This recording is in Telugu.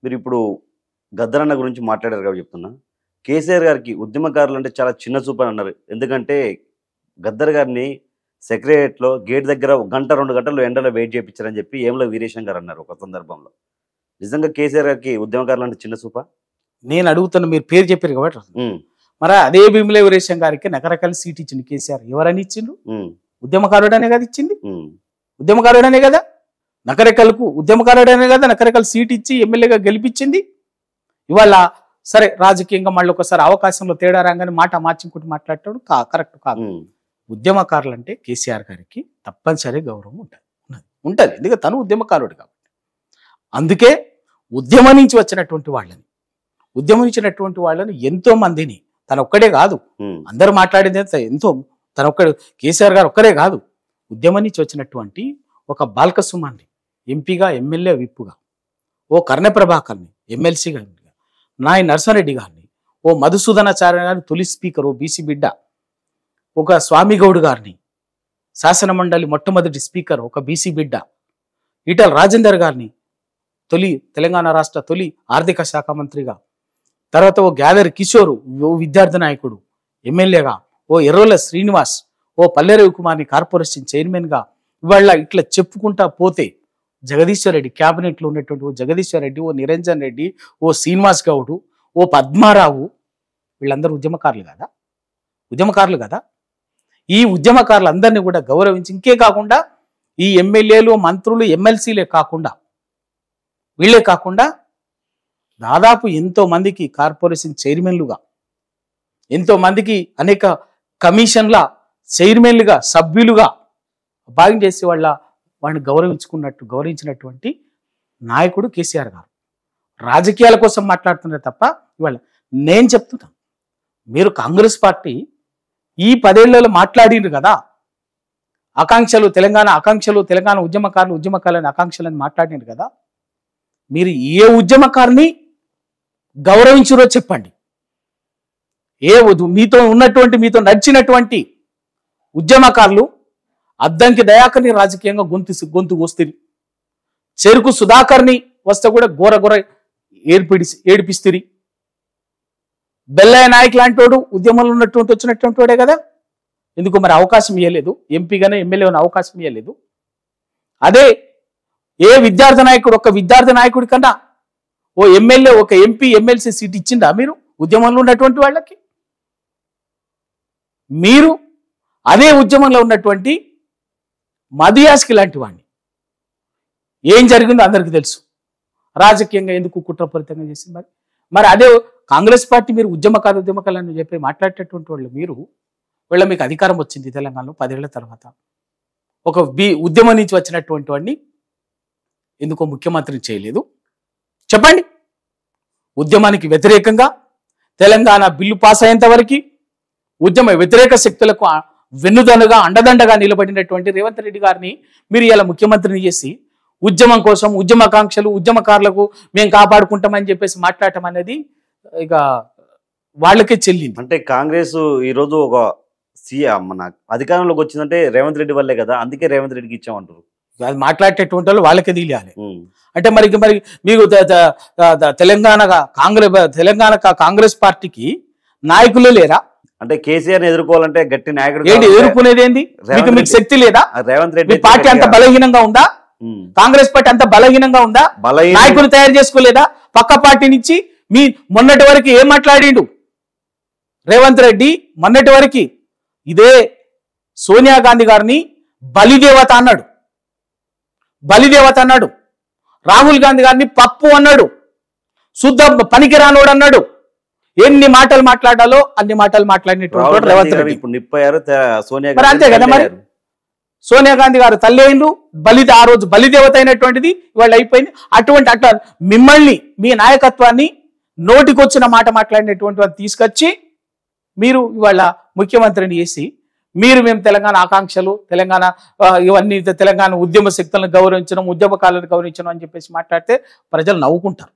మీరు ఇప్పుడు గద్దరన్న గురించి మాట్లాడారు కాబట్టి చెప్తున్నా. కేసీఆర్ గారికి ఉద్యమకారులు అంటే చాలా చిన్న చూపు అని అన్నారు. ఎందుకంటే గద్దర్ గారిని సెక్రటరియట్‌లో గేట్ దగ్గర 1 గంట 2 గంటలు ఎండలో వెయిట్ చేపించారని చెప్పి ఏమల వీరేశం గారు అన్నారు ఒక సందర్భంలో. నిజంగా కేసీఆర్ గారికి ఉద్యమకారులు అంటే చిన్న చూపా? నేను అడుగుతున్న, మీరు పేరు చెప్పారు కాబట్టి మరి అదే భీమిల వీరేశం గారికి నకరకల్ సీట్ ఇచ్చింది కేసీఆర్. ఎవరని ఇచ్చిండు? ఉద్యమకారుడనే కదా ఇచ్చింది. ఉద్యమకారుడనే కదా నకరకల్కు ఉద్యమకారుడనే కదా నకరకల్ సీట్ ఇచ్చి ఎమ్మెల్యేగా గెలిపించింది. ఇవాళ సరే రాజకీయంగా మళ్ళీ ఒకసారి అవకాశంలో తేడా రాగానే మాట మార్చుకుంటూ మాట్లాడతాడు, కరెక్ట్ కాదు. ఉద్యమకారులు అంటే కేసీఆర్ గారికి తప్పనిసరి గౌరవం ఉంటుంది. ఎందుకంటే తను ఉద్యమకారుడు కాబట్టి. అందుకే ఉద్యమం నుంచి వచ్చినటువంటి వాళ్ళని ఎంతో మందిని, తన ఒక్కడే కాదు, అందరూ మాట్లాడేది ఎంతో, తన ఒక్కడే కేసీఆర్ గారు ఒక్కరే కాదు, ఉద్యమం నుంచి వచ్చినటువంటి ఒక బాల్కసుమాన్ని ఎంపీగా, ఎమ్మెల్యే విప్పుగా, ఓ కర్ణ ప్రభాకర్ని ఎమ్మెల్సీ గారిని, నాయ నర్సారెడ్డి గారిని, ఓ మధుసూదనాచార్య గారిని తొలి స్పీకర్, ఓ బీసీ బిడ్డ, ఒక స్వామిగౌడ్ గారిని శాసన మండలి మొట్టమొదటి స్పీకర్, ఒక బీసీ బిడ్డ, ఈటల రాజేందర్ గారిని తెలంగాణ రాష్ట్ర తొలి ఆర్థిక శాఖ మంత్రిగా, తర్వాత ఓ గ్యాదర్ కిషోర్, ఓ విద్యార్థి నాయకుడు ఎమ్మెల్యేగా, ఓ ఎర్రోల శ్రీనివాస్, ఓ పల్లె రవికుమార్ని కార్పొరేషన్ చైర్మన్గా, ఇవాళ ఇట్లా చెప్పుకుంటా పోతే జగదీశ్వర్ రెడ్డి, క్యాబినెట్లో ఉన్నటువంటి ఓ జగదీశ్వర్ రెడ్డి, ఓ నిరంజన్ రెడ్డి, ఓ శ్రీనివాస్ గౌడు, ఓ పద్మారావు, వీళ్ళందరూ ఉద్యమకారులు కదా. ఈ ఉద్యమకారులందరినీ కూడా గౌరవించి, ఇంకే కాకుండా ఈ ఎమ్మెల్యేలు, మంత్రులు, ఎమ్మెల్సీలే కాకుండా, వీళ్ళే కాకుండా దాదాపు ఎంతో మందికి కార్పొరేషన్ చైర్మన్లుగా, ఎంతో మందికి అనేక కమిషన్ల చైర్మన్లుగా, సభ్యులుగా భాగం చేసి వాడిని గౌరవించినటువంటి నాయకుడు కేసీఆర్ గారు. రాజకీయాల కోసం మాట్లాడుతున్నారు తప్ప, ఇవాళ నేను చెప్తున్నా, మీరు కాంగ్రెస్ పార్టీ ఈ 10 ఏళ్లలో మాట్లాడిండ్రు కదా, తెలంగాణ ఉద్యమకారులని ఆకాంక్షలని మాట్లాడిండ్రు కదా. మీరు ఏ ఉద్యమకారుని గౌరవించురో చెప్పండి. మీతో నడిచినటువంటి ఉద్యమకారులు అద్దంకి దయాకర్ని రాజకీయంగా గొంతు కోస్తిరి, చెరుకు సుధాకర్ని వస్తే కూడా గోర ఏడిపిస్తిరి, బెల్లయ్య నాయక్ లాంటోడు ఉద్యమంలో వచ్చినటువంటి వాడే కదా. ఎందుకు మరి అవకాశం ఇవ్వలేదు? ఎంపీగానే ఎమ్మెల్యేని అవకాశం ఇవ్వలేదు. అదే ఏ విద్యార్థి నాయకుడి కన్నా ఓ ఎమ్మెల్యే, ఒక ఎంపీ, ఎమ్మెల్సీ సీట్ ఇచ్చిందా మీరు ఉద్యమంలో ఉన్నటువంటి వాళ్ళకి? మీరు అదే ఉద్యమంలో ఉన్నటువంటి మధుయాస్కి లాంటి వాడిని, ఏం జరిగిందో అందరికీ తెలుసు. రాజకీయంగా ఎందుకు కుట్రపూరితంగా చేసింది? మరి అదే కాంగ్రెస్ పార్టీ మీరు ఉద్యమకారులు అని చెప్పి మాట్లాడేటటువంటి వాళ్ళు, వీళ్ళ మీకు అధికారం వచ్చింది తెలంగాణలో 10 ఏళ్ల తర్వాత. ఒక ఉద్యమం నుంచి వచ్చినటువంటి వాడిని ఎందుకో ముఖ్యమంత్రిని చేయలేదు? చెప్పండి. ఉద్యమానికి వ్యతిరేకంగా తెలంగాణ బిల్లు పాస్ అయ్యేంత వరకు ఉద్యమ వ్యతిరేక శక్తులకు వెన్నుదన్నుగా, అండదండగా నిలబడినటువంటి రేవంత్ రెడ్డి గారిని మీరు ఇలా ముఖ్యమంత్రిని చేసి ఉద్యమం కోసం, ఉద్యమకాంక్షలు, ఉద్యమకారులకు మేము కాపాడుకుంటామని చెప్పేసి మాట్లాడటం అనేది ఇక వాళ్ళకే చెల్లింది. అంటే కాంగ్రెస్ ఈరోజు ఒక మన అధికారంలోకి వచ్చిందంటే రేవంత్ రెడ్డి వల్లే కదా, అందుకే రేవంత్ రెడ్డికి ఇచ్చామంటారు. అది మాట్లాడేటువంటి వాళ్ళు వాళ్ళకే తెలియాలి. అంటే మరి మీకు తెలంగాణ కాంగ్రెస్ పార్టీకి నాయకులే లేరా? అంటే కేసీఆర్ ఎదుర్కోవాలంటే గట్టి నాయకుడు ఎదుర్కొనేది ఏంది? మీకు శక్తి లేదా? రేవంత్ రెడ్డి పార్టీ అంత బలహీనంగా ఉందా? కాంగ్రెస్ పార్టీ అంత బలహీనంగా ఉందా? నాయకులు తయారు చేసుకోలేదా? పక్క పార్టీ నుంచి మొన్నటి వరకు ఏం మాట్లాడిండు రేవంత్ రెడ్డి? మొన్నటి వరకు ఇదే సోనియా గాంధీ గారిని బలిదేవత అన్నాడు, రాహుల్ గాంధీ గారిని పప్పు అన్నాడు, శుద్ధ పనికి రానోడు అన్నాడు. ఎన్ని మాటలు మాట్లాడాలో అన్ని మాటలు మాట్లాడినటువంటి రేవంత్ రెడ్డి. మరి అంతే కదా, మరి సోనియా గాంధీ గారు తల్లి అయిండు, ఆ రోజు బలిదేవత అయినటువంటిది ఇవాళ అయిపోయింది. అట్లా మిమ్మల్ని, మీ నాయకత్వాన్ని నోటికొచ్చిన మాట మాట్లాడినటువంటి వారిని తీసుకొచ్చి మీరు ఇవాళ ముఖ్యమంత్రిని చేసి మేము తెలంగాణ ఆకాంక్షలు, ఇవన్నీ తెలంగాణ ఉద్యమ శక్తులను గౌరవించడం, ఉద్యమకాలను గౌరవించడం అని చెప్పేసి మాట్లాడితే ప్రజలు నవ్వుకుంటారు.